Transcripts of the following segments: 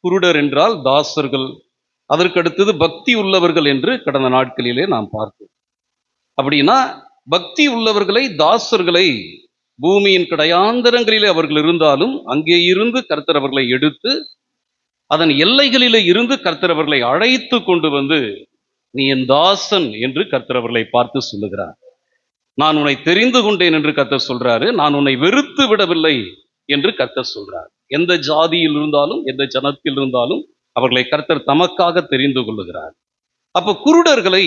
குருடர் என்றால் தாசர்கள், அதற்கு அடுத்தது பக்தி உள்ளவர்கள் என்று கடந்த நாட்களிலே நாம் பார்த்தோம். அப்படின்னா பக்தி உள்ளவர்களை, தாசர்களை பூமியின் கடையாந்தரங்களிலே அவர்கள் இருந்தாலும் அங்கே இருந்து கர்த்தர் அவர்களை எடுத்து அதன் எல்லைகளிலே இருந்து கர்த்தர் அவர்களை அழைத்து கொண்டு வந்து, நீ என் தாசன் என்று கர்த்தர் அவர்களை பார்த்து சொல்லுகிறார். நான் உன்னை தெரிந்து கொண்டேன் என்று கர்த்தர் சொல்றாரு. நான் உன்னை வெறுத்து விடவில்லை என்று கர்த்தர் சொல்றார். எந்த ஜாதியில் இருந்தாலும் எந்த ஜனத்தில் இருந்தாலும் அவர்களை கர்த்தர் தமக்காக தெரிந்து கொள்ளுகிறார். அப்ப குருடர்களை,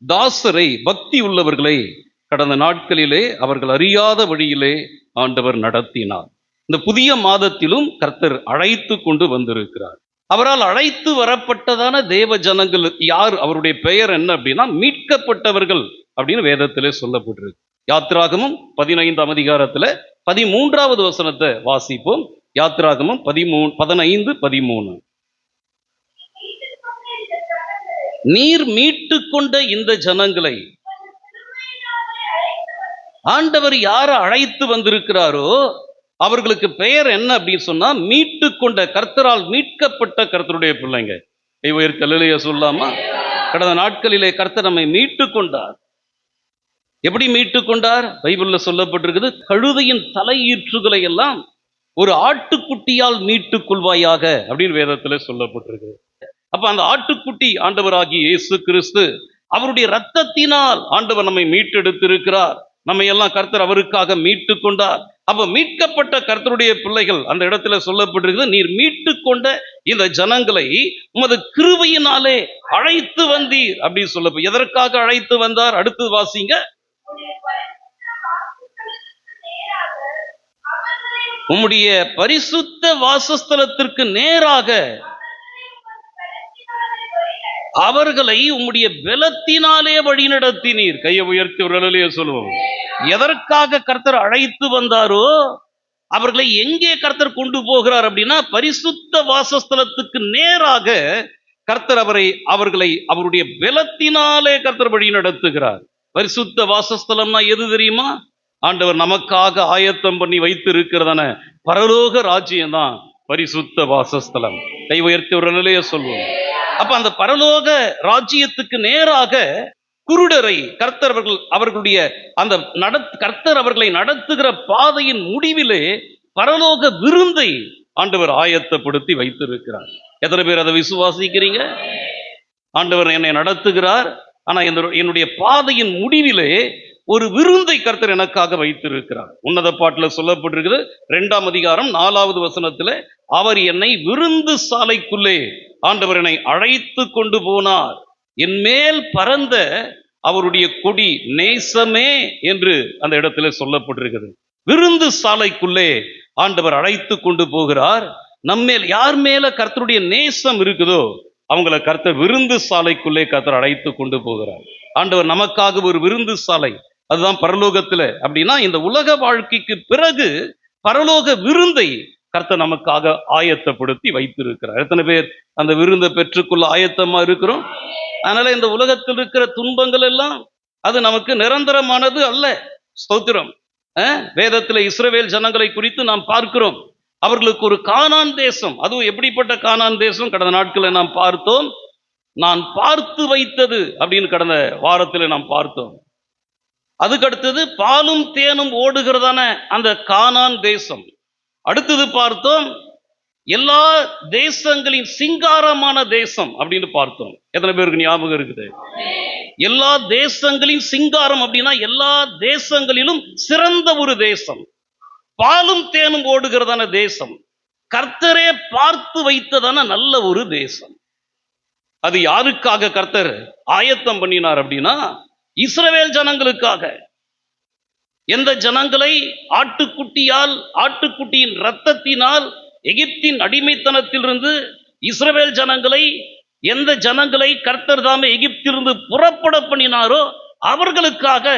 தாசரை, பக்தி உள்ளவர்களை கடந்த நாட்களிலே அவர்கள் அறியாத வழியிலே ஆண்டவர் நடத்தினார். இந்த புதிய மாதத்திலும் கர்த்தர் அழைத்து கொண்டு வந்திருக்கிறார். அவரால் அழைத்து வரப்பட்டதான தேவ ஜனங்கள் யார்? அவருடைய பெயர் என்ன அப்படின்னா மீட்கப்பட்டவர்கள் அப்படின்னு வேதத்திலே சொல்லப்பட்டிருக்கு. யாத்ராகமம் 15ஆம் அதிகாரத்துல 13வது வசனத்தை வாசிப்போம். யாத்ராகமம் 15:13. நீர் மீட்டு கொண்ட இந்த ஜனங்களை, ஆண்டவர் யார அழைத்து வந்திருக்கிறாரோ அவர்களுக்கு பெயர் என்ன அப்படின்னு சொன்னா மீட்டு கொண்ட, கர்த்தரால் மீட்கப்பட்ட கர்த்தருடைய பிள்ளைங்க. கல்லையா சொல்லாமா? கடந்த நாட்களிலே கர்த்தர் நம்மை மீட்டு கொண்டார். எப்படி மீட்டு கொண்டார்? பைபிள்ல சொல்லப்பட்டிருக்குது, கழுதையின் தலையீற்றுகளை எல்லாம் ஒரு ஆட்டுக்குட்டியால் மீட்டுக் கொள்வாயாக அப்படின்னு வேதத்துல சொல்லப்பட்டிருக்கு. அப்ப அந்த ஆட்டுக்குட்டி ஆண்டவராகிய இயேசு கிறிஸ்து, அவருடைய இரத்தத்தினால் ஆண்டவர் நம்மை மீட்டெடுத்திருக்கிறார். நம்மை எல்லாம் கர்த்தர் அவருக்காக மீட்டு கொண்டார். அப்ப மீட்கப்பட்ட கர்த்தருடைய பிள்ளைகள் அந்த இடத்துல சொல்லப்பட்டிருக்குது, நீர் மீட்டு கொண்ட இந்த ஜனங்களை உமது கிருபையினாலே அழைத்து வந்தீர் அப்படின்னு சொல்ல. எதற்காக அழைத்து வந்தார்? அடுத்து வாசிங்க. உம்முடைய பரிசுத்த வாசஸ்தலத்திற்கு நேராக அவர்களை உம்முடைய பலத்தினாலே வழி நடத்தினீர். கையை உயர்த்தி ஒரு அலையிலே சொல்லுவோம். எதற்காக கர்த்தர் அழைத்து வந்தாரோ அவர்களை எங்கே கர்த்தர் கொண்டு போகிறார் அப்படின்னா பரிசுத்த வாசஸ்தலத்துக்கு நேராக கர்த்தர் அவர்களை அவருடைய பலத்தினாலே கர்த்தர் வழி நடத்துகிறார். பரிசுத்த வாசஸ்தலம்னா எது தெரியுமா? ஆண்டவர் நமக்காக ஆயத்தம் பண்ணி வைத்திருக்கிறதான பரலோக ராஜ்யம் தான் பரிசுத்த வாசஸ்தலம். கை உயர்த்தி ஒரு நிலைய சொல்லுவோம். அப்ப அந்த பரலோக ராஜ்யத்துக்கு நேராக குருடரை கர்த்தர் அவர்களுடைய அந்த கர்த்தர் அவர்களை நடத்துகிற பாதையின் முடிவிலே பரலோக விருந்தை ஆண்டவர் ஆயத்தப்படுத்தி வைத்திருக்கிறார். எத்தனை பேர் அதை விசுவாசிக்கிறீங்க? ஆண்டவர் என்னை நடத்துகிறார், ஆனா என்னுடைய பாதையின் முடிவிலே ஒரு விருந்தை கர்த்தர் எனக்காக வைத்திருக்கிறார். உன்னத பாட்டுல சொல்லப்பட்டிருக்குது 2ஆம் அதிகாரம் 4வது வசனத்துல, அவர் என்னை விருந்து சாலைக்குள்ளே ஆண்டவர் என்னை அழைத்து கொண்டு போனார், என் மேல் பறந்த அவருடைய கொடி நேசமே என்று அந்த இடத்துல சொல்லப்பட்டிருக்கிறது. விருந்து சாலைக்குள்ளே ஆண்டவர் அழைத்து கொண்டு போகிறார். நம்மேல் யார் மேல கர்த்தருடைய நேசம் இருக்குதோ அவங்கள கர்த்தர் விருந்து சாலைக்குள்ளே கர்த்தர் அழைத்து கொண்டு போகிறார். ஆண்டவர் நமக்காக ஒரு விருந்து சாலை, அதுதான் பரலோகத்துல. அப்படின்னா இந்த உலக வாழ்க்கைக்கு பிறகு பரலோக விருந்தை கர்த்தர் நமக்காக ஆயத்தப்படுத்தி வைத்திருக்கிறார். எத்தனை பேர் அந்த விருந்தை பெற்றுக்கொள்ள ஆயத்தமா இருக்கிறோம்? அதனால இந்த உலகத்தில் இருக்கிற துன்பங்கள் எல்லாம் அது நமக்கு நிரந்தரமானது அல்ல. ஸ்தோத்திரம். வேதத்துல இஸ்ரவேல் ஜனங்களை குறித்து நாம் பார்க்கிறோம். அவர்களுக்கு ஒரு கானான் தேசம், அதுவும் எப்படிப்பட்ட கானான் தேசம் கடந்த நாட்களில் நாம் பார்த்தோம். நான் பார்த்து வைத்தது அப்படின்னு கடந்த வாரத்தில் நாம் பார்த்தோம். அதுக்கு அடுத்தது பாலும் தேனும் ஓடுகிறதான அந்த கானான் தேசம். அடுத்தது பார்த்தோம் எல்லா தேசங்களின் சிங்காரமான தேசம் அப்படின்னு பார்த்தோம். எத்தனை பேருக்கு ஞாபகம் இருக்குது? எல்லா தேசங்களின் சிங்காரம் அப்படின்னா எல்லா தேசங்களிலும் சிறந்த ஒரு தேசம், பாலும் தேனும் ஓடுகிறதான தேசம், கர்த்தரே பார்த்து வைத்ததான நல்ல ஒரு தேசம். அது யாருக்காக கர்த்தர் ஆயத்தம் பண்ணினார் அப்படின்னா இஸ்ரவேல் ஜனங்களுக்காக. எந்த ஜனங்களை ஆட்டுக்குட்டியின் இரத்தத்தினால் எகிப்தின் அடிமைத்தனத்திலிருந்து இஸ்ரவேல் ஜனங்களை, எந்த ஜனங்களை கர்த்தர் தாமே எகிப்திலிருந்து புறப்பட பண்ணினாரோ அவர்களுக்காக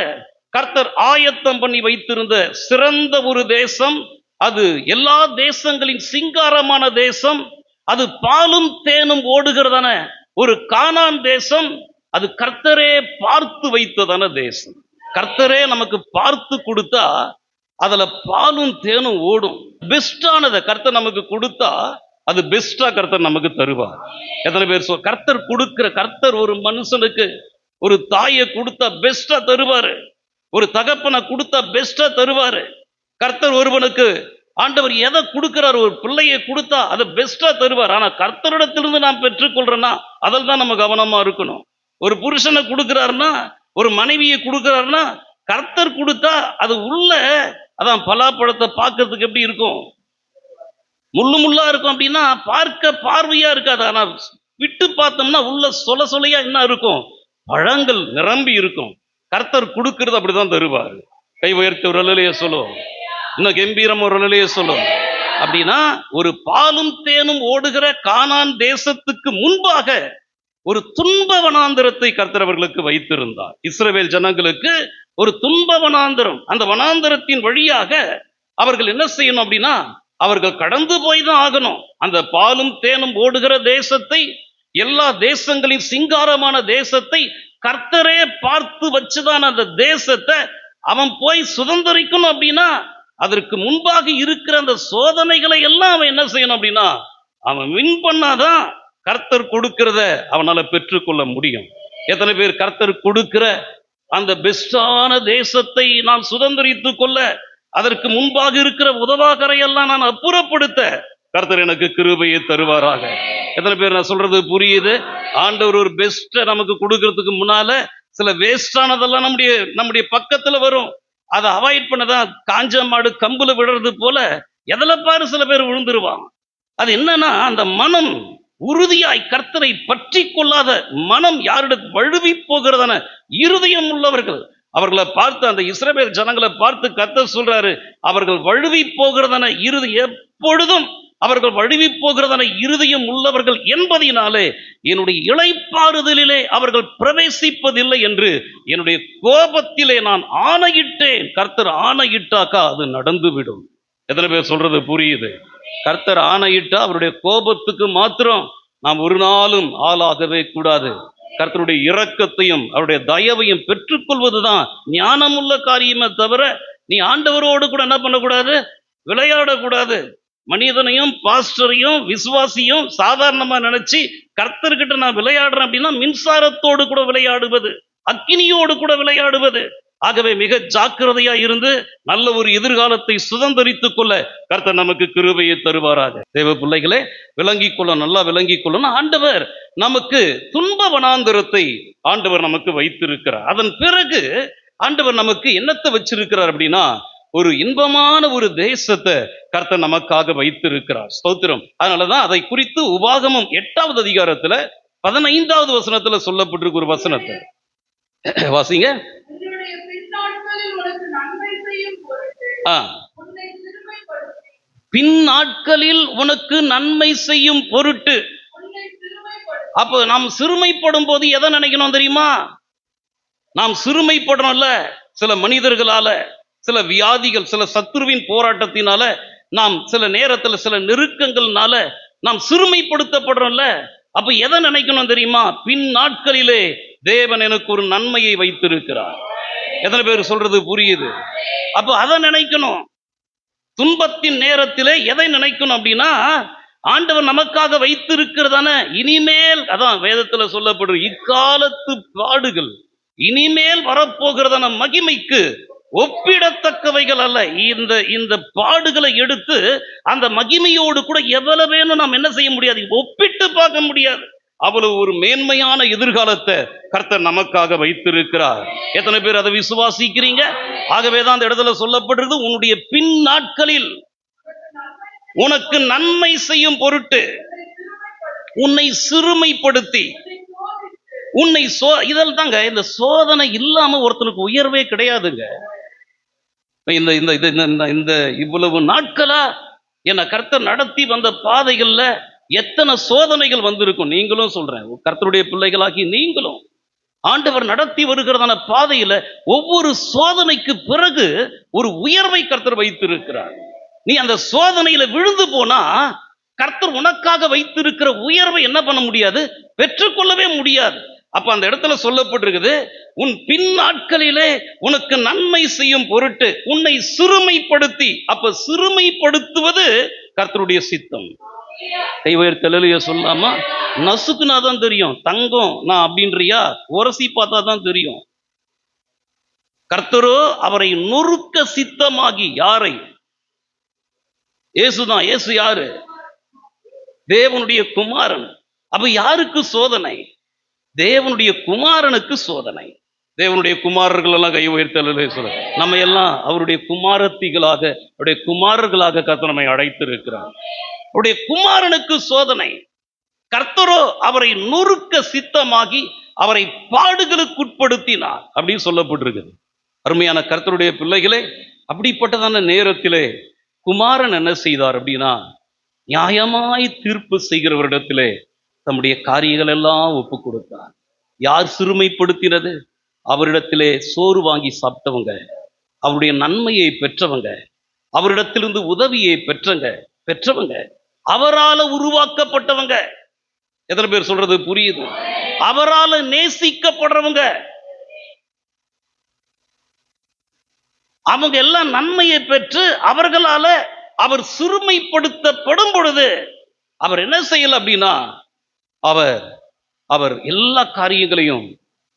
கர்த்தர் ஆயத்தம் பண்ணி வைத்திருந்த சிறந்த ஒரு தேசம். அது எல்லா தேசங்களின் சிங்காரமான தேசம். அது பாலும் தேனும் ஓடுகிறதான ஒரு கானான் தேசம். அது கர்த்தரே பார்த்து வைத்ததான தேசம். கர்த்தரே நமக்கு பார்த்து கொடுத்தா அதுல பாலும் தேனும் ஓடும். பெஸ்டானதை கர்த்தர் நமக்கு கொடுத்தா அது பெஸ்டா கர்த்தர் நமக்கு தருவார். எத்தனை பேர் கர்த்தர் கொடுக்கிற, கர்த்தர் ஒரு மனுஷனுக்கு ஒரு தாயை கொடுத்தா பெஸ்டா தருவாரு, ஒரு தகப்பனை கொடுத்தா பெஸ்டா தருவாரு. கர்த்தர் ஒருவனுக்கு ஆண்டவர் எதை கொடுக்கிறார், ஒரு பிள்ளையை கொடுத்தா அதை பெஸ்டா தருவார். ஆனா கர்த்தரிடத்திலிருந்து நாம் பெற்றுக்கொள்றோம்னா அதில் தான் நம்ம கவனமா இருக்கணும். ஒரு புருஷனை கொடுக்கிறாருன்னா, ஒரு மனைவியை கொடுக்கிறாருன்னா, கர்த்தர் கொடுத்தா அது உள்ள, அதான் பலாப்பழத்தை பார்க்கறதுக்கு எப்படி இருக்கும், முள்ளு முள்ளா இருக்கும் அப்படின்னா பார்க்க பார்வையா இருக்காது. ஆனா விட்டு பார்த்தோம்னா உள்ள சொல சொலையா என்ன இருக்கும், பழங்கள் நிரம்பி இருக்கும். கர்த்தர் கொடுக்கிறது அப்படிதான் தருவார். கை உயர்த்தி ஒரு அலையிலேயே சொல்லுவோம், இன்னும் கம்பீரம் ஒரு அலையிலேயே சொல்லுவோம். அப்படின்னா ஒரு பாலும் தேனும் ஓடுகிற கானான் தேசத்துக்கு முன்பாக ஒரு துன்ப வனாந்தரத்தை கர்த்தர் அவர்களுக்கு வைத்திருந்தார். இஸ்ரவேல் ஜனங்களுக்கு ஒரு துன்ப வனாந்தரம். அந்த வனாந்தரத்தின் வழியாக அவர்கள் என்ன செய்யணும் அப்படின்னா, அவர்கள் கடந்து போய் தான் ஆகணும். அந்த பாலும் தேனும் ஓடுகிற தேசத்தை, எல்லா தேசங்களின் சிங்காரமான தேசத்தை கர்த்தரே பார்த்து வச்சுதான் அந்த தேசத்தை அவன் போய் சுதந்திரிக்கணும். அப்படின்னா அதற்கு முன்பாக இருக்கிற அந்த சோதனைகளை எல்லாம் அவன் என்ன செய்யணும் அப்படின்னா, அவன் வின் பண்ணாதான் கர்த்தர் கொடுக்கிறத அவனால பெற்றுக்கொள்ள முடியும். எத்தனை பேர் கர்த்தர் கொடுக்கிற அந்த பெஸ்டான தேசத்தை நான் சுதந்திரித்துக் கொள்ள, அதற்கு முன்பாக இருக்கிற உதவாக்கரையெல்லாம் நான் அப்புறப்படுத்த கர்த்தர் எனக்கு கிருபையை தருவாராக. எத்தனை பேர் நான் சொல்றது புரியுது? ஆண்டவர் ஒரு பெஸ்ட்டை நமக்கு கொடுக்கறதுக்கு முன்னால சில வேஸ்டானதெல்லாம் நம்முடைய பக்கத்துல வரும். அதை அவாய்ட் பண்ணதான் காஞ்ச மாடு கம்புல விடுறது போல எதில பாரு சில பேர் விழுந்துருவாங்க. அது என்னன்னா, அந்த மனம் உறுதியாய் கர்த்தரை பற்றி கொள்ளாத மனம் யாரிடத்து வழுவி போகிறதான இருதயம் உள்ளவர்கள், அவர்களை பார்த்து, அந்த இஸ்ரவேல் ஜனங்களை பார்த்து கர்த்தர் சொல்றாரு, அவர்கள் வழுவி போகிறதான இருதயம், எப்பொழுதும் அவர்கள் வழுவி போகிறதான இருதயம் உள்ளவர்கள் என்பதினாலே என்னுடைய இளைப்பாறுதலிலே அவர்கள் பிரவேசிப்பதில்லை என்று என்னுடைய கோபத்திலே நான் ஆணையிட்டேன். கர்த்தர் ஆணையிட்டாக்கா அது நடந்துவிடும். எத்தனை பேர் சொல்றது புரியுது? கர்த்தர் ஆணையிட்டா அவருடைய கோபத்துக்கு மாத்திரம் நாம் ஒரு நாளும் ஆளாகவே கூடாது. கர்த்தருடைய இரக்கத்தையும் அவருடைய தயவையும் பெற்றுக்கொள்வதுதான் ஞானமுள்ள காரியமே தவிர, நீ ஆண்டவரோடு கூட என்ன பண்ணக்கூடாது, விளையாடக்கூடாது. மனிதனையும் பாஸ்டரையும் விசுவாசியும் சாதாரணமா நினைச்சு கர்த்தர்கிட்ட நான் விளையாடுறேன் அப்படின்னா மின்சாரத்தோடு கூட விளையாடுவது, அக்கினியோடு கூட விளையாடுவது. ஆகவே மிக ஜாக்கிரதையா இருந்து நல்ல ஒரு எதிர்காலத்தை சுதந்திரித்துக் கொள்ள கர்த்தர் நமக்கு கிருபையை தருவாராக. தேவ பிள்ளைகளே, விளங்கிக் கொள்ள, நல்லா விளங்கிக் கொள்ளணும். ஆண்டவர் நமக்கு துன்ப வனாந்தரத்தை ஆண்டவர் நமக்கு வைத்திருக்கிறார். அதன் பிறகு ஆண்டவர் நமக்கு என்னத்தை வச்சிருக்கிறார் அப்படின்னா, ஒரு இன்பமான ஒரு தேசத்தை கர்த்தர் நமக்காக வைத்திருக்கிறார். ஸ்தோத்திரம். அதனாலதான் அதை குறித்து உபாகமம் 8வது அதிகாரத்துல 15வது வசனத்துல சொல்லப்பட்டிருக்க ஒரு வசனத்தை வாசிங்க. பின் நாட்களில் உனக்கு நன்மை செய்யும் பொருட்டு. அப்போ நாம் சிறுமைப்படும் போது எதை நினைக்கணும் தெரியுமா? நாம் சிறுமைப்படுறோம்ல, சில மனிதர்களால, சில வியாதிகள், சில சத்துருவின் போராட்டத்தினால, நாம் சில நேரத்துல சில நெருக்கங்கள்னால நாம் சிறுமைப்படுத்தப்படுறோம்ல. அப்ப எதை நினைக்கணும் தெரியுமா? பின் நாட்களிலே தேவன் எனக்கு ஒரு நன்மையை வைத்திருக்கிறார். எத்தனை பேர் சொல்றது புரியுது? அப்ப அதை நினைக்கணும். துன்பத்தின் நேரத்திலே எதை நினைக்கணும் அப்படின்னா, ஆண்டவர் நமக்காக வைத்திருக்கிறதான இனிமேல், அதான் வேதத்துல சொல்லப்படும் இக்காலத்து பாடுகள் இனிமேல் வரப்போகிறதான மகிமைக்கு ஒப்பிடத்தக்கவைகள் அல்ல. இந்த பாடுகளை எடுத்து அந்த மகிமையோடு கூட எவ்வளவேனும் நாம் என்ன செய்ய முடியாது, ஒப்பிட்டு பார்க்க முடியாது. அவ்வளவு ஒரு மேன்மையான எதிர்காலத்தை கர்த்தர் நமக்காக வைத்திருக்கிறார். எத்தனை பேர் அதை விசுவாசிக்கிறீங்க? ஆகவேதான் அந்த இடத்துல சொல்லப்படுறது, உன்னுடைய பின் நாட்களில் உனக்கு நன்மை செய்யும் பொருட்டு உன்னை சிறுமைப்படுத்தி உன்னை இதில் தாங்க, இந்த சோதனை இல்லாம ஒருத்தனுக்கு உயர்வே கிடையாதுங்க. இந்த இவ்வளவு நாட்களா என்னை கர்த்தர் நடத்தி வந்த பாதைகள்ல எத்தனை சோதனைகள் வந்திருக்கும். நீங்களும் சொல்றேன், கர்த்தருடைய பிள்ளைகளாகி நீங்களும் ஆண்டவர் நடத்தி வருகிறதான பாதையில ஒவ்வொரு சோதனைக்கு பிறகு ஒரு உயர்வை கர்த்தர் வைத்திருக்கிறார். நீ அந்த சோதனையில விழுந்து போனா கர்த்தர் உனக்காக வைத்திருக்கிற உயர்வை என்ன பண்ண முடியாது, பெற்றுக்கொள்ளவே முடியாது. அப்ப அந்த இடத்துல சொல்லப்பட்டிருக்குது, உன் பின் நாட்களிலே உனக்கு நன்மை செய்யும் பொருட்டு உன்னை சிறுமைப்படுத்தி. அப்ப சிறுமைப்படுத்துவது கர்த்தருடைய சித்தம். கை உயர்த்தி அல்லேலூயா சொல்லாமா? நசுக்குனா தான் தெரியும். தங்கம் நான் அப்படின்றியா? உரசி பார்த்தா தான் தெரியும். கர்த்தரோ அவரை நொறுக்க சித்தமாகி, யாரை? இயேசுதான். இயேசு யாரு? தேவனுடைய குமாரன். அப்ப யாருக்கு சோதனை? தேவனுடைய குமாரனுக்கு சோதனை. தேவனுடைய குமாரர்கள் எல்லாம் கை உயர்த்தலே சொல்ல, நம்ம எல்லாம் அவருடைய குமாரத்திகளாக, அவருடைய குமாரர்களாக கர்த்தர் நம்மை அழைத்திருக்கிறார். அவருடைய குமாரனுக்கு சோதனை. கர்த்தரோ அவரை நொறுக்க சித்தமாகி அவரை பாடுகளுக்குட்படுத்தினார் அப்படின்னு சொல்லப்பட்டிருக்குது. அருமையான கர்த்தருடைய பிள்ளைகளே, அப்படிப்பட்டதான நேரத்திலே குமாரன் என்ன செய்தார் அப்படின்னா, நியாயமாய் தீர்ப்பு செய்கிறவரிடத்திலே தம்முடைய காரியங்கள் எல்லாம் ஒப்பு கொடுத்தார். யார் சிறுமைப்படுத்தினது? அவரிடத்திலே சோறு வாங்கி சாப்பிட்டவங்க, அவருடைய நன்மையை பெற்றவங்க, அவரிடத்திலிருந்து உதவியை பெற்றவங்க, அவரால உருவாக்கப்பட்டவங்க. எத்தனை பேர் சொல்றது புரியுது? அவரால நேசிக்கப்படுறவங்க, அவங்க எல்லாம் நன்மையை பெற்று அவர்களால அவர் சிறுமைப்படுத்தப்படும் பொழுது அவர் என்ன செய்யல அப்படின்னா, அவர் எல்லா காரியங்களையும்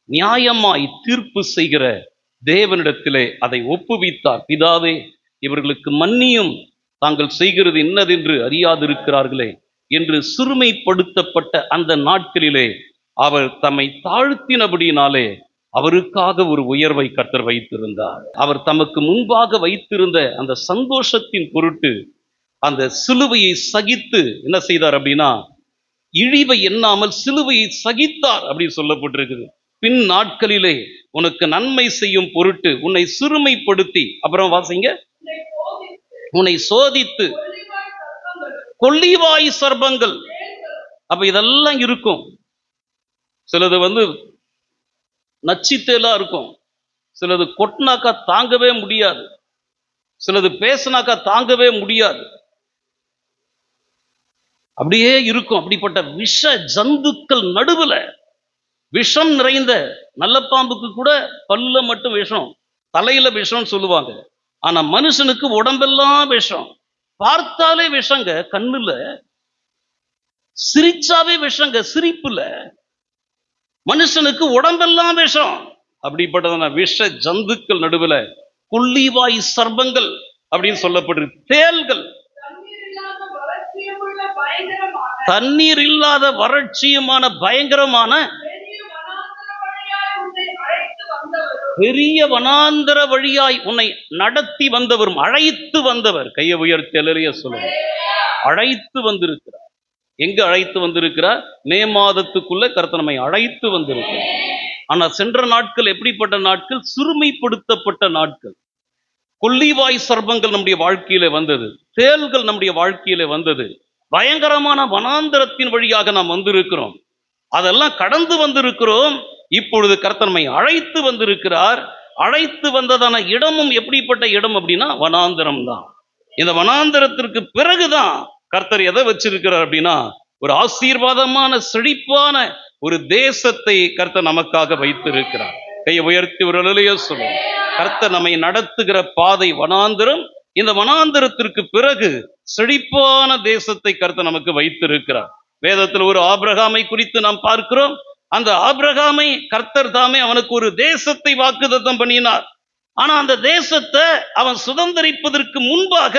நியாயமாய் தீர்ப்பு செய்கிற தேவனிடத்திலே அதை ஒப்புவித்தார். பிதாவே, இவர்களுக்கு மன்னியும், தாங்கள் செய்கிறது இன்னதென்று அறியாதிருக்கிறார்களே என்று சிறுமைப்படுத்தப்பட்ட அந்த நாட்களிலே அவர் தம்மை தாழ்த்தினபடியினாலே அவருக்காக ஒரு உயர்வை கர்த்தர் வைத்திருந்தார். அவர் தமக்கு முன்பாக வைத்திருந்த அந்த சந்தோஷத்தின் பொருட்டு அந்த சிலுவையை சகித்து என்ன செய்தார் அப்படின்னா, இழிவை எண்ணாமல் சிலுவையை சகித்தார் அப்படின்னு சொல்லப்பட்டிருக்குது. பின் நாட்களிலே உனக்கு நன்மை செய்யும் பொருட்டு உன்னை சிறுமைப்படுத்தி, அப்புறம் வாசிங்க, உன்னை சோதித்து கொள்ளிவாய் சர்ப்பங்கள். அப்ப இதெல்லாம் இருக்கும். சிலது நச்சித்தேலா இருக்கும், சிலது கொட்டினாக்கா தாங்கவே முடியாது, சிலது பேசினாக்கா தாங்கவே முடியாது, அப்படியே இருக்கும். அப்படிப்பட்ட விஷ ஜந்துக்கள் நடுவுல, விஷம் நிறைந்த நல்ல பாம்புக்கு கூட பல்ல மட்டும் விஷம், தலையில விஷம் சொல்லுவாங்க. ஆனா மனுஷனுக்கு உடம்பெல்லாம் விஷம். பார்த்தாலே விஷங்க, கண்ணுல சிரிச்சாவே விஷங்க, சிரிப்புல மனுஷனுக்கு உடம்பெல்லாம் விஷம். அப்படிப்பட்டதான விஷ ஜந்துக்கள் நடுவுல கொள்ளிவாய் சர்ப்பங்கள் அப்படின்னு சொல்லப்பட்டிருக்கு. தேள்கள், தண்ணீர் இல்லாத வறட்சியுமான பயங்கரமான பெரிய வனாந்தர வழியாய் உன்னை நடத்தி வந்தவரும், அழைத்து வந்தவர். கையை உயர்த்தி அல்லேலூயா சொல்லுங்க. அழைத்து வந்திருக்கிறார். எங்க அழைத்து வந்திருக்கிறார்? மே மாதத்துக்குள்ள கர்த்தர் நம்மை அழைத்து வந்திருக்கிறார். ஆனா சென்ற நாட்கள் எப்படிப்பட்ட நாட்கள்? சிறுமைப்படுத்தப்பட்ட நாட்கள். கொள்ளிவாய் சர்ப்பங்கள் நம்முடைய வாழ்க்கையில வந்தது, தேள்கள் நம்முடைய வாழ்க்கையில வந்தது, பயங்கரமான வனாந்தரத்தின் வழியாக நாம் வந்திருக்கிறோம். அதெல்லாம் கடந்து வந்திருக்கிறோம். இப்பொழுது கர்த்தர் நம்மை அழைத்து வந்திருக்கிறார். அழைத்து வந்ததான இடமும் எப்படிப்பட்ட இடம் அப்படின்னா, வனாந்தரம் தான். இந்த வனாந்தரத்திற்கு பிறகுதான் கர்த்தர் எதை வச்சிருக்கிறார் அப்படின்னா, ஒரு ஆசீர்வாதமான செழிப்பான ஒரு தேசத்தை கர்த்தர் நமக்காக வைத்திருக்கிறார். கையை உயர்த்தி ஒரு அல்லேலூயா சொல்லுங்க. கர்த்தர் நம்மை நடத்துகிற பாதை வனாந்தரம். இந்த வனாந்தரத்திற்கு பிறகு செழிப்பான தேசத்தை கர்த்தர் நமக்கு வைத்திருக்கிறார். வேதத்தில் ஒரு ஆபிரகாமை குறித்து நாம் பார்க்கிறோம். அந்த ஆபிரகாமை கர்த்தர் தாமே அவனுக்கு ஒரு தேசத்தை வாக்குத்தத்தம் பண்ணினார். ஆனா அந்த தேசத்தை அவன் சுதந்திரிப்பதற்கு முன்பாக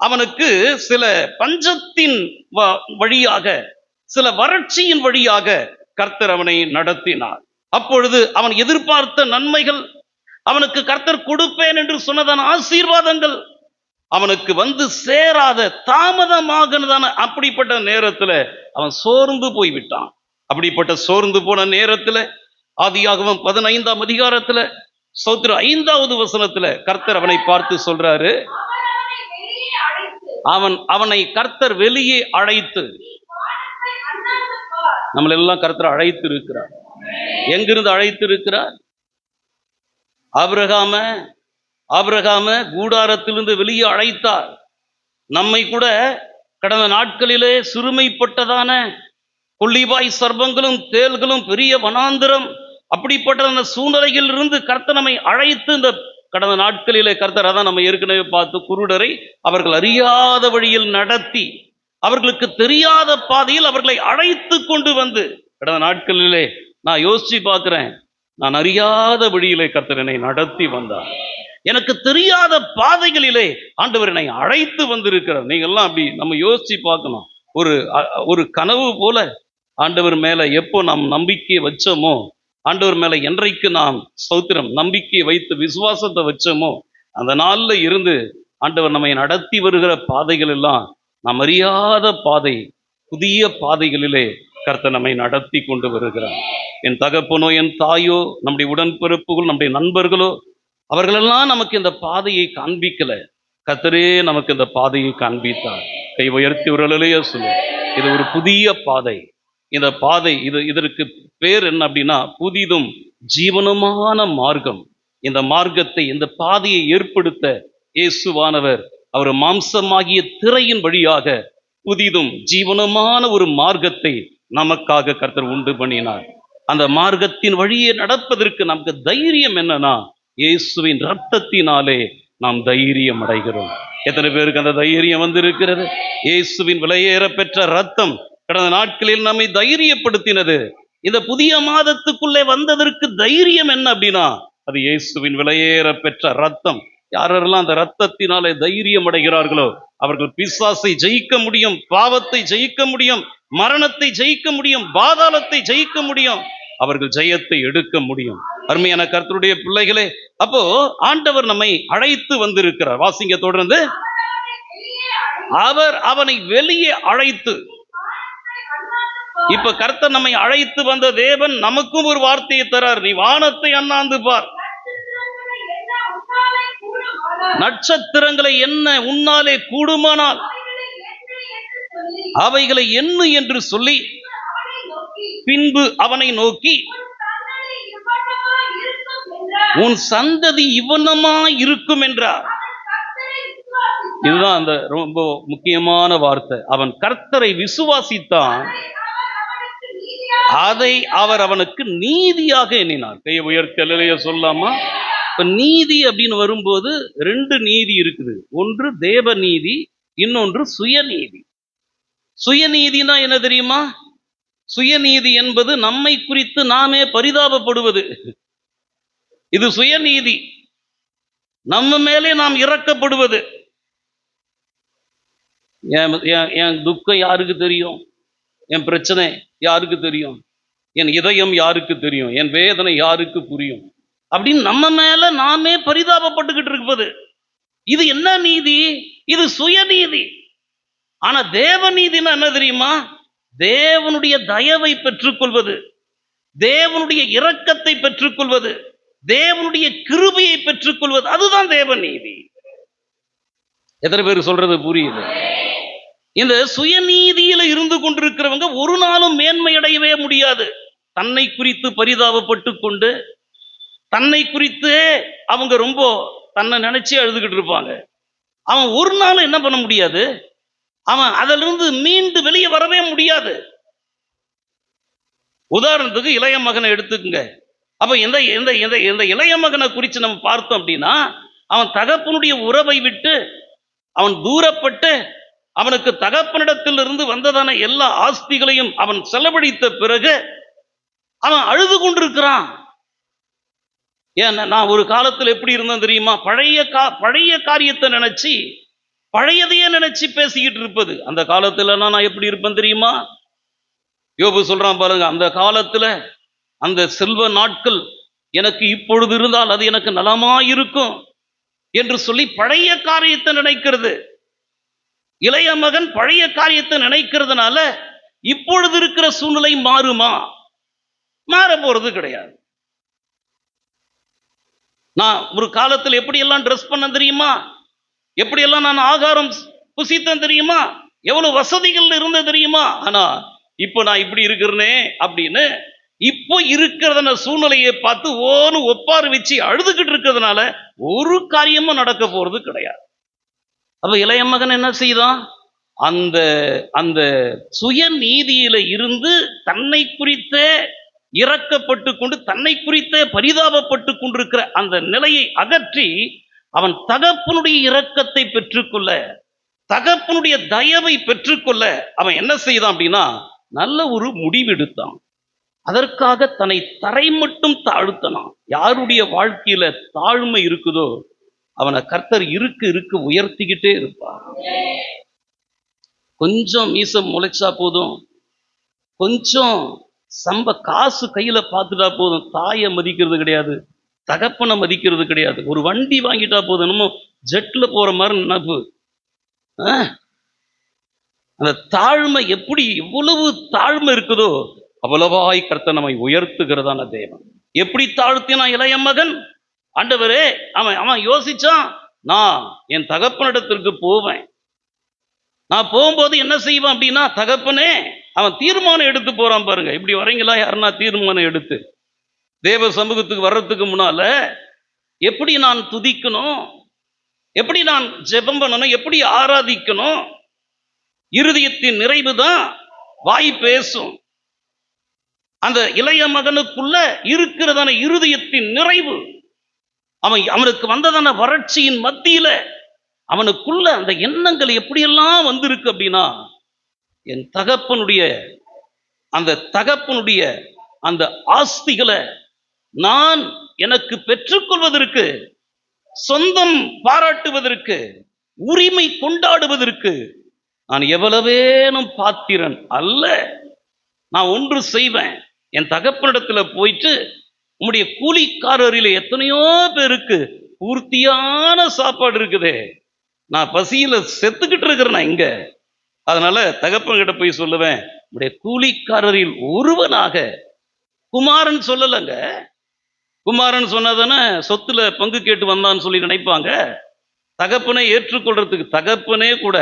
அவனுக்கு சில பஞ்சத்தின் வழியாக, சில வறட்சியின் வழியாக கர்த்தர் அவனை நடத்தினார். அப்பொழுது அவன் எதிர்பார்த்த நன்மைகள், அவனுக்கு கர்த்தர் கொடுப்பேன் என்று சொன்னதான ஆசீர்வாதங்கள் அவனுக்கு வந்து சேராத, தாமதமாகதான அப்படிப்பட்ட நேரத்துல அவன் சோர்ந்து போய்விட்டான். அப்படிப்பட்ட சோர்ந்து போன நேரத்துல ஆதியாகமம் 15ஆம் அதிகாரத்துல 5வது வசனத்துல கர்த்தர் அவனை பார்த்து சொல்றாரு, அவனை கர்த்தர் வெளியே அழைத்து, நம்மளெல்லாம் கர்த்தர் அழைத்து இருக்கிறார். எங்கிருந்து அழைத்து இருக்கிறார்? ஆபிரகாம கூடாரத்திலிருந்து வெளியே அழைத்தார். நம்மை கூட கடந்த நாட்களிலே சிறுமைப்பட்டதான கொள்ளிவாய் சர்ப்பங்களும் தேள்களும் பெரிய வனாந்திரம் அப்படிப்பட்ட சூழ்நிலையில் இருந்து கர்த்தர் நம்மை அழைத்து, இந்த கடந்த நாட்களிலே கர்த்தர் அதான் நம்ம ஏற்கனவே பார்த்து, குருடரை அவர்கள் அறியாத வழியில் நடத்தி அவர்களுக்கு தெரியாத பாதையில் அவர்களை அழைத்து கொண்டு வந்து, கடந்த நாட்களிலே நான் யோசிச்சு பார்க்கிறேன், நான் அறியாத வழியிலே கர்த்தர் என்னை நடத்தி வந்தார். எனக்கு தெரியாத பாதைகளிலே ஆண்டவர் என்னை அழைத்து வந்திருக்கிறார். நீங்க எல்லாம் அப்படி நம்ம யோசிச்சு பார்க்கணும். ஒரு கனவு போல ஆண்டவர் மேல எப்போ நாம் நம்பிக்கை வச்சோமோ, ஆண்டவர் மேல என்றைக்கு நாம் ஸ்தோத்திரம் நம்பிக்கை வைத்து விசுவாசத்தை வச்சோமோ, அந்த நாள்ல இருந்து ஆண்டவர் நம்மை நடத்தி வருகிற பாதைகள் எல்லாம் நாம் அறியாத பாதை, புதிய பாதைகளிலே கர்த்தர் நம்மை நடத்தி கொண்டு வருகிறார். என் தகப்பனோ என் தாயோ நம்முடைய உடன்பிறப்புகள் நம்முடைய நண்பர்களோ அவர்களெல்லாம் நமக்கு இந்த பாதையை காண்பிக்கல, கர்த்தரே நமக்கு இந்த பாதையை காண்பித்தார். கை உயர்த்தி ஒரு அல்லேலூயா சொல்லு. இது ஒரு புதிய பாதை. இந்த பாதை இதற்கு பேர் என்ன அப்படின்னா, புதிதும் ஜீவனமான மார்க்கம். இந்த மார்க்கத்தை, இந்த பாதையை ஏற்படுத்த இயேசுவானவர் அவர் மாம்சமாகிய திரையின் வழியாக புதிதும் ஜீவனமான ஒரு மார்க்கத்தை நமக்காக கர்த்தர் உண்டு பண்ணினார். அந்த மார்க்கத்தின் வழியே நடப்பதற்கு நமக்கு தைரியம் என்னன்னா, இயேசுவின் இரத்தத்தினாலே நாம் தைரியம் அடைகிறோம். எத்தனை பேருக்கு அந்த தைரியம் வந்திருக்கிறது? இயேசுவின் விலையேற பெற்ற ரத்தம் கடந்த நாட்களில் நம்மை தைரியப்படுத்தினது. இந்த புதிய மாதத்துக்குள்ளே வந்ததற்கு தைரியம் என்ன அப்படின்னா, அது இயேசுவின் விலையேற பெற்ற ரத்தம். யாரெல்லாம் அந்த ரத்தத்தினாலே தைரியம் அடைகிறார்களோ அவர்கள் பிசாசை ஜெயிக்க முடியும், பாவத்தை ஜெயிக்க முடியும், மரணத்தை ஜெயிக்க முடியும், பாதாளத்தை ஜெயிக்க முடியும், அவர்கள் ஜெயத்தை எடுக்க முடியும். அருமையான கர்த்தருடைய பிள்ளைகளே, அப்போ ஆண்டவர் நம்மை அழைத்து வந்திருக்கிறார். வாசிங்க தொடர்ந்து. அவர் அவனை வெளியே அழைத்து, இப்ப கர்த்தர் நம்மை அழைத்து வந்த தேவன் நமக்கும் ஒரு வார்த்தையை தரார். நீ வானத்தை அண்ணாந்து பார், நட்சத்திரங்களை என்ன உன்னாலே கூடுமானால் அவைகளை எண்ணு என்று சொல்லி, பின்பு அவனை நோக்கி உன் சந்ததி இவ்வனமா இருக்கும் என்றார். இதுதான் அந்த ரொம்ப முக்கியமான வார்த்தை. அவன் கர்த்தரை விசுவாசித்தான், அதை அவர் அவனுக்கு நீதியாக எண்ணினார். கையை உயர்த்தி அல்லேலூயா சொல்லாமா? இப்ப நீதி அப்படின்னு வரும்போது ரெண்டு நீதி இருக்குது. ஒன்று தேவ நீதி, இன்னொன்று சுயநீதி. சுயநீதினா என்ன தெரியுமா? சுயநீதி என்பது நம்மை குறித்து நாமே பரிதாபப்படுவது. இது சுயநீதி. நம்ம மேலே நாம் இறக்கப்படுவது. என் துக்கம் யாருக்கு தெரியும்? என் பிரச்சனை யாருக்கு தெரியும்? என் இதயம் யாருக்கு தெரியும்? என் வேதனை யாருக்கு புரியும்? அப்படின்னு நம்ம மேல நாமே பரிதாபப்பட்டுக்கிட்டு இருப்பது. இது என்ன நீதி? இது சுயநீதி. ஆனா தேவநீதினா என்ன தெரியுமா? தேவனுடைய தயவை பெற்றுக்கொள்வது, தேவனுடைய இரக்கத்தை பெற்றுக்கொள்வது, தேவனுடைய கிருபையை பெற்றுக்கொள்வது, அதுதான் தேவநீதி. எத்தனை பேர் சொல்றது புரியுது? இந்த சுயநீதியில இருந்து கொண்டிருக்கிறவங்க ஒரு நாளும் மேன்மை அடையவே முடியாது. தன்னை குறித்து பரிதாபப்பட்டு கொண்டு, தன்னை குறித்து அவங்க ரொம்ப தன்னை நினைச்சு அழுதுகிட்டு இருப்பாங்க. அவன் ஒரு நாளும் என்ன பண்ண முடியாது? அவன் அதிலிருந்து மீண்டு வெளியே வரவே முடியாது. உதாரணத்துக்கு இளைய மகனை எடுத்துக்கங்க. அப்ப இந்த இளைய மகனை குறித்து நம்ம பார்த்தோம் அப்படின்னா, அவன் தகப்பனுடைய உறவை விட்டு அவன் தூரப்பட்டு, அவனுக்கு தகப்பனிடத்தில் இருந்து வந்ததான எல்லா ஆஸ்திகளையும் அவன் செலவழித்த பிறகு அவன் அழுது கொண்டிருக்கிறான். ஏன், நான் ஒரு காலத்தில் எப்படி இருந்தேன் தெரியுமா? பழைய காரியத்தை நினைச்சு, பழையதையே நினைச்சு பேசிக்கிட்டு இருப்பது. அந்த காலத்துல நான் எப்படி இருப்பேன் தெரியுமா? யோபு சொல்றான் பாருங்க, அந்த காலத்துல அந்த செல்வ நாட்கள் எனக்கு இப்பொழுது இருந்தால் அது எனக்கு நலமா இருக்கும் என்று சொல்லி பழைய காரியத்தை நினைக்கிறது. இளைய மகன் பழைய காரியத்தை நினைக்கிறதுனால இப்பொழுது இருக்கிற சூழ்நிலை மாறுமா? மாற போறது கிடையாது. நான் ஒரு காலத்தில் எப்படியெல்லாம் ட்ரெஸ் பண்ண தெரியுமா? எப்படியெல்லாம் நான் ஆகாரம் புசித்தேன் தெரியுமா? எவ்வளவு வசதிகள் இருந்த தெரியுமா? ஆனா இப்போ நான் இப்படி இருக்கிறேனே அப்படின்னு இப்போ இருக்கிறத சூழ்நிலையை பார்த்து ஓன்னு ஒப்பாறு வச்சு அழுதுகிட்டு இருக்கிறதுனால ஒரு காரியமும் நடக்க போறது கிடையாது. அப்ப இளைய மகன் என்ன செய்தான்? அந்த அந்த சுய நீதியில இருந்து தன்னை குறித்தே இறக்கப்பட்டு கொண்டு, தன்னை குறித்தே பரிதாபப்பட்டு கொண்டிருக்கிற அந்த நிலையை அகற்றி அவன் தகப்பனுடைய இரக்கத்தை பெற்றுக்கொள்ள தகப்பனுடைய தயவை பெற்றுக்கொள்ள அவன் என்ன செய்தான் அப்படின்னா நல்ல ஒரு முடிவெடுத்தான். அதற்காக தன்னை தரை மட்டும் தாழ்த்தனான். யாருடைய வாழ்க்கையில தாழ்மை இருக்குதோ அவனை கர்த்தர் இருக்க இருக்க உயர்த்திக்கிட்டே இருப்பார். கொஞ்சம் மீசம் முளைச்சா போதும், கொஞ்சம் காசு கையில பார்த்துட்டா போதும், தாயை மதிக்கிறது கிடையாது, தகப்பனை மதிக்கிறது கிடையாது. ஒரு வண்டி வாங்கிட்டா போதும், என்னமோ ஜெட்ல போற மாதிரி நினைப்பு. அந்த தாழ்மை எப்படி எவ்வளவு தாழ்மை இருக்குதோ அவ்வளவாய் கர்த்தர் நம்மை உயர்த்துகிறதான தேவன். எப்படி தாழ்த்தினா இளைய மகன், ஆண்டவரே அவன் அவன் யோசிச்சான், நான் என் தகப்பனிடத்திற்கு போவேன், நான் போகும்போது என்ன செய்வான் அப்படின்னா, தகப்பனே அவன் தீர்மானம் எடுத்து போறான் பாருங்க. இப்படி வரீங்களா யாருன்னா தீர்மானம் எடுத்து தேவ சமூகத்துக்கு வர்றதுக்கு முன்னால எப்படி நான் துதிக்கணும், எப்படி நான் ஜெபம் பண்ணணும், எப்படி ஆராதிக்கணும். இருதயத்தின் நிறைவு தான் வாய் பேசும். அந்த இளைய மகனுக்குள்ள இருக்கிறதான இருதயத்தின் நிறைவு, அவனுக்கு வந்ததான வறட்சியின் மத்தியில அவனுக்குள்ள அந்த எண்ணங்கள் எப்படியெல்லாம் வந்திருக்கு அப்படின்னா, என் தகப்பனுடைய அந்த ஆஸ்திகளை நான் எனக்கு பெற்றுக்கொள்வதற்கு, சொந்தம் பாராட்டுவதற்கு, உரிமை கொண்டாடுவதற்கு நான் எவ்வளவேனும் பாத்திரன் அல்ல. நான் ஒன்று செய்வேன், என் தகப்பனிடத்துல போயிட்டு, உம்முடைய கூலிக்காரரில் எத்தனையோ பேருக்கு பூர்த்தியான சாப்பாடு இருக்குதே, நான் பசியில செத்துக்கிட்டு இருக்கிறேன் இங்க, அதனால தகப்பன் கிட்ட போய் சொல்லுவேன், உடைய கூலிக்காரரில் ஒருவனாக. குமாரன் சொல்லலைங்க, குமாரன் சொன்னதானே சொத்துல பங்கு கேட்டு வந்தான்னு சொல்லி நினைப்பாங்க. தகப்பனை ஏற்றுக்கொள்றதுக்கு, தகப்பனே கூட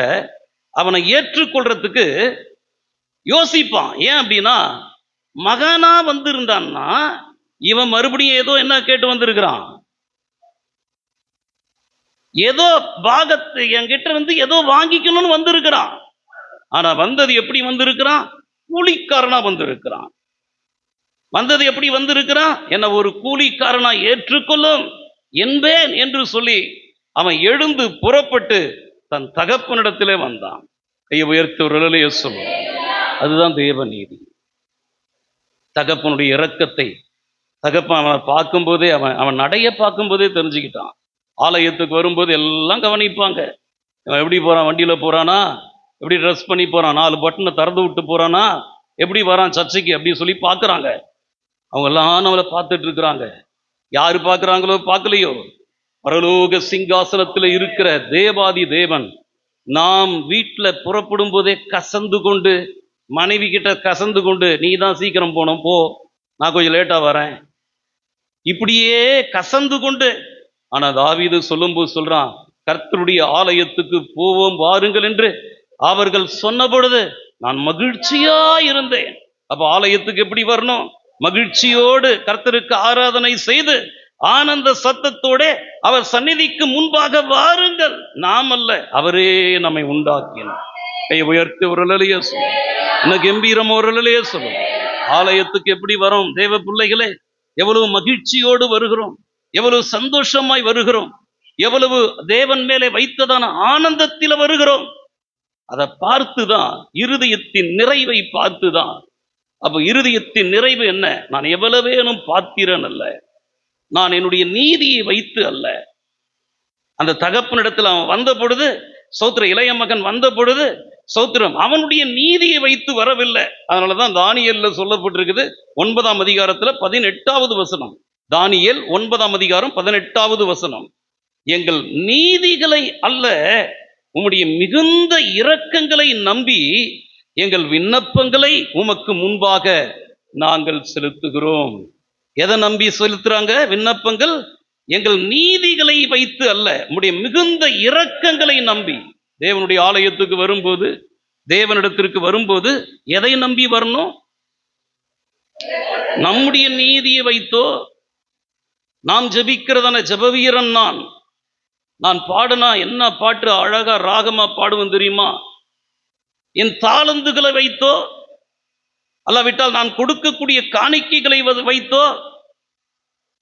அவனை ஏற்றுக்கொள்றதுக்கு யோசிப்பான். ஏன் அப்படின்னா, மகனா வந்திருந்தான்னா இவன் மறுபடியும் ஏதோ என்ன கேட்டு வந்திருக்கிறான், ஏதோ பாகத்தை என்கிட்ட ஏதோ வாங்கிக்கணும்னு வந்திருக்கிறான். ஆனா வந்தது எப்படி வந்திருக்கிறான், கூலிக்காரனா வந்திருக்கிறான். வந்தது எப்படி வந்திருக்கிறான், என்ன ஒரு கூலிக்காரனா ஏற்றுக்கொள்ளும் என்பேன் என்று சொல்லி அவன் எழுந்து புறப்பட்டு தன் தகப்பனிடத்திலே வந்தான். கையை உயர்த்தவர்களே சொல்லும், அதுதான் தேவ நீதி. தகப்பனுடைய இரக்கத்தை தகப்பன் அவனை பார்க்கும்போதே, அவன் நடைய பார்க்கும்போதே தெரிஞ்சுக்கிட்டான். ஆலயத்துக்கு வரும்போது எல்லாம் கவனிப்பாங்க, அவன் எப்படி போறான், வண்டியில போறானா, எப்படி ட்ரெஸ் பண்ணி போறான், 4 பட்டனை திறந்து விட்டு போறானா, எப்படி வரான் சர்ச்சைக்கு அப்படின்னு சொல்லி பார்க்குறாங்க. அவங்க எல்லாம் நம்மளை பார்த்துட்டு இருக்கிறாங்க. யாரு பார்க்குறாங்களோ பார்க்கலையோ, பரலோக சிங்காசனத்தில் இருக்கிற தேவாதி தேவன் நாம் வீட்டில் புறப்படும் போதே கசந்து கொண்டு, மனைவி கிட்ட கசந்து கொண்டு, நீ தான் சீக்கிரம் போனோம் போ, நான் கொஞ்சம் லேட்டா வரேன், இப்படியே கசந்து கொண்டு. ஆனா தாவீது சொல்லும்போது சொல்றான், கர்த்தருடைய ஆலயத்துக்கு போவோம் வாருங்கள் என்று அவர்கள் சொன்ன பொழுது நான் மகிழ்ச்சியா இருந்தேன். அப்ப ஆலயத்துக்கு எப்படி வரணும், மகிழ்ச்சியோடு கர்த்தருக்கு ஆராதனை செய்து ஆனந்த சத்தத்தோட அவர் சந்நிதிக்கு முன்பாக வாருங்கள். நாம் அல்ல, அவரே நம்மை உண்டாக்கினார். கை உயர்த்தி ஒரு அலையிலே சொல்லும், இன்னும் கம்பீரம் ஒரு அலையிலே சொல்லும். ஆலயத்துக்கு எப்படி வரோம் தேவ பிள்ளைகளே, எவ்வளவு மகிழ்ச்சியோடு வருகிறோம், எவ்வளவு சந்தோஷமாய் வருகிறோம், எவ்வளவு தேவன் மேலே வைத்ததான ஆனந்தத்தில் வருகிறோம். அதை பார்த்துதான், இருதயத்தின் நிறைவை பார்த்துதான். அப்ப இருதயத்தின் நிறைவு என்ன, நான் எவ்வளவேனும் பாத்திரன் அல்ல, நான் என்னுடைய நீதியை வைத்து அல்ல. அந்த தகப்பனிடத்தில் அவன் வந்த பொழுது சௌத்திரம், இளைய மகன் வந்த பொழுது சௌத்திரம் அவனுடைய நீதியை வைத்து வரவில்லை. அதனாலதான் தானியேல்ல சொல்லப்பட்டிருக்குது 9ஆம் அதிகாரத்துல 18வது வசனம். தானியேல் 9ஆம் அதிகாரம் 18வது வசனம், எங்கள் நீதிகளை அல்ல உம்முடைய மிகுந்த இரக்கங்களை நம்பி எங்கள் விண்ணப்பங்களை உமக்கு முன்பாக நாங்கள் செலுத்துகிறோம். எதை நம்பி செலுத்துறாங்க விண்ணப்பங்கள், எங்கள் நீதிகளை வைத்து அல்ல, உம்முடைய மிகுந்த இரக்கங்களை நம்பி. தேவனுடைய ஆலயத்துக்கு வரும்போது, தேவனிடத்திற்கு வரும்போது எதை நம்பி வரணும், நம்முடைய நீதியை வைத்தோ. நாம் ஜெபிக்கிறதான ஜெபவீரன் நான் பாடுனா என்ன பாட்டு அழகா ராகமா பாடுவேன் தெரியுமா, என் தாளந்துகளை வைத்தோ, அல்லாவிட்டால் நான் கொடுக்கக்கூடிய காணிக்கைகளை வைத்தோ,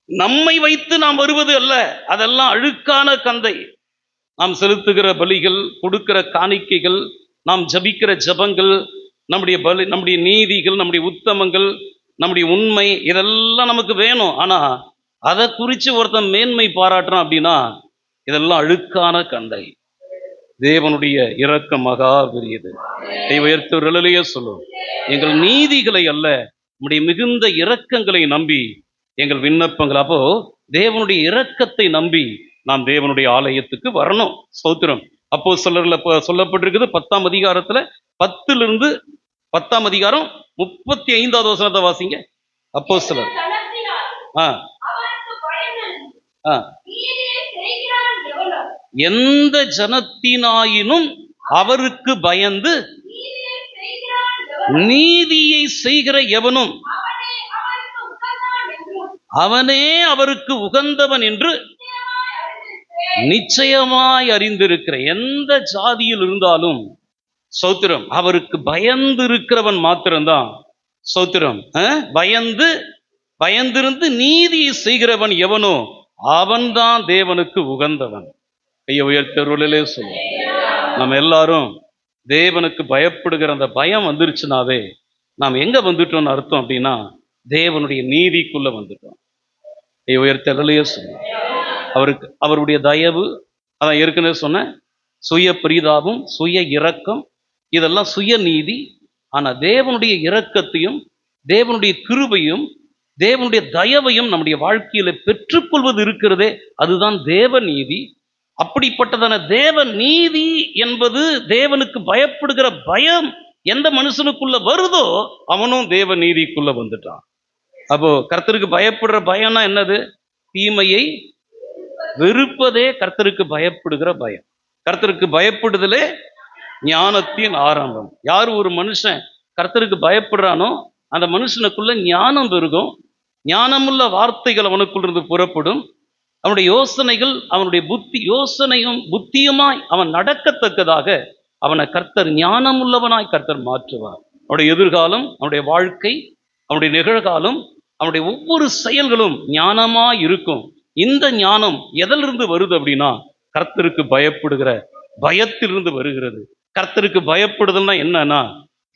நம்மை வைத்து நாம் வருவது அல்ல. அதெல்லாம் அழுக்கான கந்தை. நாம் செலுத்துகிற பலிகள், கொடுக்கிற காணிக்கைகள், நாம் ஜபிக்கிற ஜபங்கள், நம்முடைய நீதிகள், நம்முடைய உத்தமங்கள், நம்முடைய உண்மை, இதெல்லாம் நமக்கு வேணும். ஆனா அதை குறித்து ஒருத்தன் மேன்மை பாராட்டுறான் அப்படின்னா இதெல்லாம் அழுக்கான கண்டை. தேவனுடைய இரக்கம் மகா பெரியது. உயர்த்துறையே சொல்லும், எங்கள் நீதிகளை அல்ல, நம்முடைய மிகுந்த இரக்கங்களை நம்பி எங்கள் விண்ணப்பங்கள். அப்போ தேவனுடைய இரக்கத்தை நம்பி நாம் தேவனுடைய ஆலயத்துக்கு வரணும். ஸ்தோத்திரம். அப்போஸ்தலர்ல சொல்லப்பட்டிருக்குது 10ஆம் அதிகாரத்துல 10 10ஆம் அதிகாரம் 35வது வசனத்தை வாசிங்க. அப்போஸ்தலர் எந்த ஜனத்தினாயினும் அவருக்கு பயந்து நீதியை செய்கிற எவனும் அவனே அவருக்கு உகந்தவன் என்று நிச்சயமாய் அறிந்திருக்கிற. எந்த ஜாதியில் இருந்தாலும் ஸ்தோத்திரம், அவருக்கு பயந்து இருக்கிறவன் மாத்திரம்தான் ஸ்தோத்திரம். பயந்திருந்து நீதியை செய்கிறவன் எவனோ அவன்தான் தேவனுக்கு உகந்தவன். கையை உயர்த்தவர்களே சொல்லுவோம். நம்ம எல்லாரும் தேவனுக்கு பயப்படுகிற அந்த பயம் வந்துருச்சுனாவே நாம் எங்க வந்துட்டோம்னு அர்த்தம் அப்படின்னா தேவனுடைய நீதிக்குள்ள வந்துட்டோம். கையை உயர்த்தவர்களே சொல்லுவோம். அவருடைய தயவு, அதான் ஏற்கனவே சொன்ன சுய பிரீதாபம், சுய இரக்கம், இதெல்லாம் சுய நீதி. ஆனா தேவனுடைய இரக்கத்தையும் தேவனுடைய கிருபையும் தேவனுடைய தயவையும் நம்முடைய வாழ்க்கையில பெற்றுக்கொள்வது இருக்கிறதே, அதுதான் தேவ நீதி. அப்படிப்பட்டதான தேவ நீதி என்பது தேவனுக்கு பயப்படுகிற பயம் எந்த மனுஷனுக்குள்ள வருதோ அவனும் தேவ நீதிக்குள்ள வந்துட்டான். அப்போ கர்த்தருக்கு பயப்படுற பயம்னா என்னது? தீமையை வெறுப்பதே கர்த்தருக்கு பயப்படுகிற பயம். கர்த்தருக்கு பயப்படுதலே ஞானத்தின் ஆரம்பம். யார் ஒரு மனுஷன் கர்த்தருக்கு பயப்படுறானோ அந்த மனுஷனுக்குள்ள ஞானம் பெருகும். ஞானமுள்ள வார்த்தைகள் அவனுக்குள்ளிருந்து புறப்படும். அவனுடைய யோசனைகள், அவனுடைய யோசனையும் புத்தியுமாய் அவன் நடக்கத்தக்கதாக அவனை கர்த்தர் ஞானமுள்ளவனாய் கர்த்தர் மாற்றுவார். அவனுடைய எதிர்காலம், அவனுடைய வாழ்க்கை, அவனுடைய நிகழ்காலம், அவனுடைய ஒவ்வொரு செயல்களும் ஞானமாய் இருக்கும். இந்த ஞானம் எதிலிருந்து வருது அப்படின்னா கர்த்தருக்கு பயப்படுகிற பயத்திலிருந்து வருகிறது. கர்த்தருக்கு பயப்படுதல்னா என்னன்னா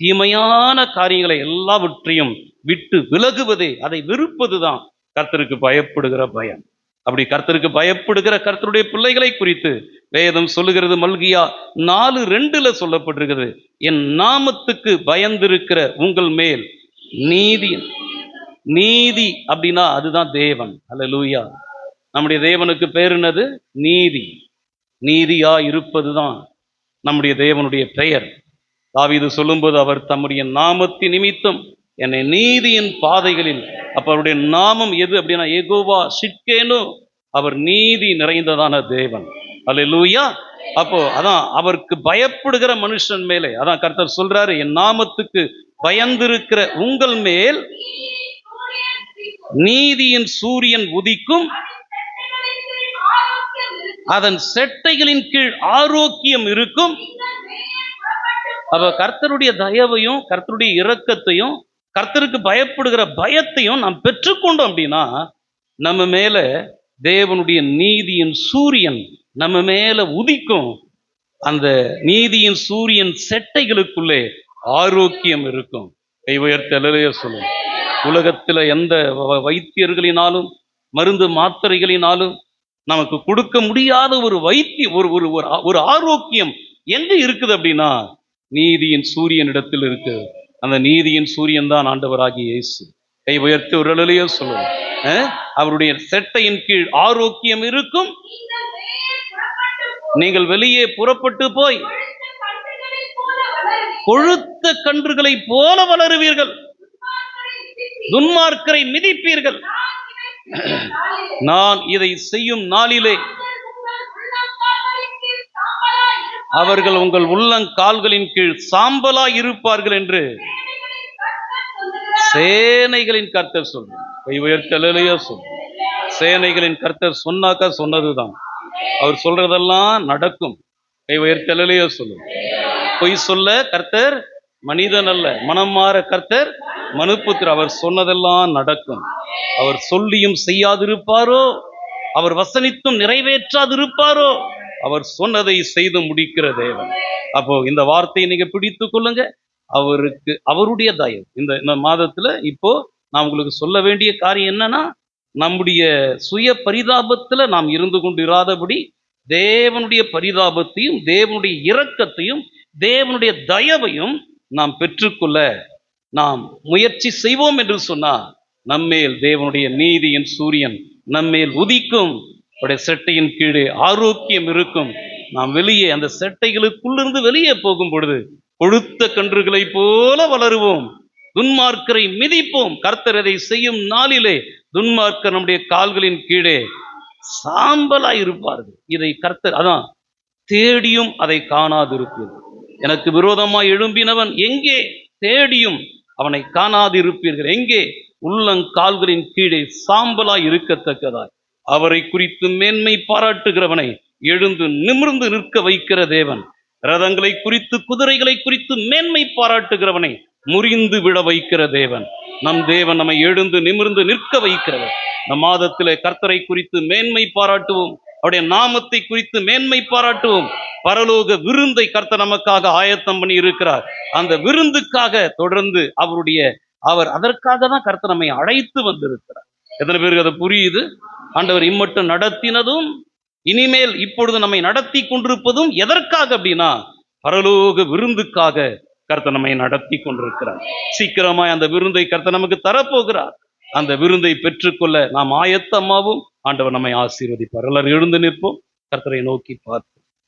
தீமையான காரியங்களை எல்லாவற்றையும் விட்டு விலகுவதே, அதை வெறுப்பதுதான் கர்த்தருக்கு பயப்படுகிற பயம். அப்படி கர்த்தருக்கு பயப்படுகிற கர்த்தருடைய பிள்ளைகளை குறித்து வேதம் சொல்லுகிறது. மல்கியா 4:2 சொல்லப்பட்டிருக்கிறது, என் நாமத்துக்கு பயந்திருக்கிற உங்கள் மேல் நீதி அப்படின்னா அதுதான் தேவன். அல்லேலூயா. நம்முடைய தேவனுக்கு பேர் என்னது? நீதி. நீதியா இருப்பதுதான் நம்முடைய தேவனுடைய பெயர். தாவீது சொல்லும்போது அவர் தம்முடைய நாமத்தின் நிமித்தம் என்னை நீதியின் பாதைகளில், அப்ப அவருடைய நாமம் எது அப்படின்னா யெகோவா சிட்கேனு, அவர் நீதி நிறைந்ததான தேவன். அல்லேலூயா. அப்போ அதான் அவருக்கு பயப்படுகிற மனுஷன் மேலே, அதான் கர்த்தர் சொல்றாரு, என் நாமத்துக்கு பயந்திருக்கிற உங்கள் மேல் நீதியின் சூரியன் உதிக்கும், அதன் செட்டைகளின் கீழ் ஆரோக்கியம் இருக்கும். அப்ப கர்த்தருடைய தயவையும் கர்த்தருடைய இரக்கத்தையும் கர்த்தருக்கு பயப்படுகிற பயத்தையும் நாம் பெற்றுக்கொண்டோம் அப்படின்னா நம்ம மேல தேவனுடைய நீதியின் சூரியன் நம்ம மேல உதிக்கும். அந்த நீதியின் சூரியன் செட்டைகளுக்குள்ளே ஆரோக்கியம் இருக்கும். கை உயர்த்த சொல்லும். உலகத்துல எந்த வைத்தியர்களினாலும் மருந்து மாத்திரைகளினாலும் நமக்கு கொடுக்க முடியாத ஒரு ஒரு ஆரோக்கியம் எங்க இருக்குது அப்படின்னா நீதியின் சூரியனிடத்தில் இருக்கு. அந்த நீதியின் சூரியன் தான் ஆண்டவராகிய இயேசு. கை உயர்த்தி ஒரு அலையிலேயே சொல்லுவோம். அவருடைய செட்டையின் கீழ் ஆரோக்கியம் இருக்கும். நீங்கள் வெளியே புறப்பட்டு போய் கொழுத்த கன்றுகளை போல வளருவீர்கள், துன்மார்க்கரை மிதிப்பீர்கள். நான் இதை செய்யும் நாளிலே அவர்கள் உங்கள் உள்ளங்கால்களின் கீழ் சாம்பலாய் இருப்பார்கள் என்று சேனைகளின் கர்த்தர் சொல்றார். கை உயர்த்தலையோ சொல்ற. சேனைகளின் கர்த்தர் சொன்னாக்கா சொன்னதுதான். அவர் சொல்றதெல்லாம் நடக்கும். கை உயர்த்தலையோ சொல்லும். பொய் சொல்ல கர்த்தர் மனிதன் அல்ல, மனம் மாற கர்த்தர் மனுப்புத்திர. அவர் சொன்னதெல்லாம் நடக்கும். அவர் சொல்லியும் செய்யாதிருப்பாரோ, அவர் வசனித்தும் நிறைவேற்றாதிருப்பாரோ. அவர் சொன்னதை செய்து முடிக்கிற தேவன். அப்போ இந்த வார்த்தையை நீங்க பிடித்து கொள்ளுங்க. அவருக்கு அவருடைய தயவு இந்த மாதத்துல இப்போ நான் உங்களுக்கு சொல்ல வேண்டிய காரியம் என்னன்னா, நம்முடைய சுய பரிதாபத்துல நாம் இருந்து கொண்டு இராதபடி தேவனுடைய பரிதாபத்தையும் தேவனுடைய இரக்கத்தையும் தேவனுடைய தயவையும் நாம் பெற்றுக்கொள்ள நாம் முயற்சி செய்வோம் என்று சொன்னால் நம்மேல் தேவனுடைய நீதியின் சூரியன் நம்மேல் உதிக்கும். அவருடைய செட்டையின் கீழே ஆரோக்கியம் இருக்கும். நாம் வெளியே அந்த செட்டைகளுக்குள்ளிருந்து வெளியே போகும் பொழுது கொழுத்த கன்றுகளை போல வளருவோம். துன்மார்க்கரை மிதிப்போம். கர்த்தர் அதை செய்யும் நாளிலே துன்மார்க்கர் நம்முடைய கால்களின் கீழே சாம்பலாய் இருப்பார்கள். இதை கர்த்தர் அதான் தேடியும் அதை காணாதிருப்பீர். எனக்கு விரோதமாய் எழும்பினவன் எங்கே? தேடியும் அவனை காணாதிருப்பீர்கள். எங்கே? உள்ளங்கால்களின் கீழே சாம்பலாய் இருக்கத்தக்கதாய் அவரை குறித்து மேன்மை பாராட்டுகிறவனை எழுந்து நிமிர்ந்து நிற்க வைக்கிற தேவன். ரதங்களை குறித்து குதிரைகளை குறித்து மேன்மை பாராட்டுகிறவனை முறிந்து விட வைக்கிற தேவன். நம் தேவன் நம்மை எழுந்து நிமிர்ந்து நிற்க வைக்கிறவர். நம் மாதத்திலே கர்த்தரை குறித்து மேன்மை பாராட்டுவோம். அவருடைய நாமத்தை குறித்து மேன்மை பாராட்டுவோம். பரலோக விருந்தை கர்த்தர் நமக்காக ஆயத்தம் பண்ணி இருக்கிறார். அந்த விருந்துக்காக தொடர்ந்து அவர் அதற்காக தான் கர்த்தர் நம்மை அழைத்து வந்திருக்கிறார். எத்தனை பேருக்கு அது புரியுது? ஆண்டவர் இம்மட்டும் நடத்தினதும் இனிமேல் இப்பொழுது நம்மை நடத்தி கொண்டிருப்பதும் எதற்காக அப்படின்னா, பரலோக விருந்துக்காக கர்த்தர் நம்மை நடத்தி கொண்டிருக்கிறார். சீக்கிரமாய் அந்த விருந்தை கர்த்தர் நமக்கு தரப்போகிறார். அந்த விருந்தை பெற்றுக்கொள்ள நாம் ஆயத்தமாவும். ஆண்டவர் நம்மை ஆசீர்வதிப்பார். எல்லாரும் எழுந்து நிற்போம். கர்த்தரை நோக்கி பார்ப்போம்.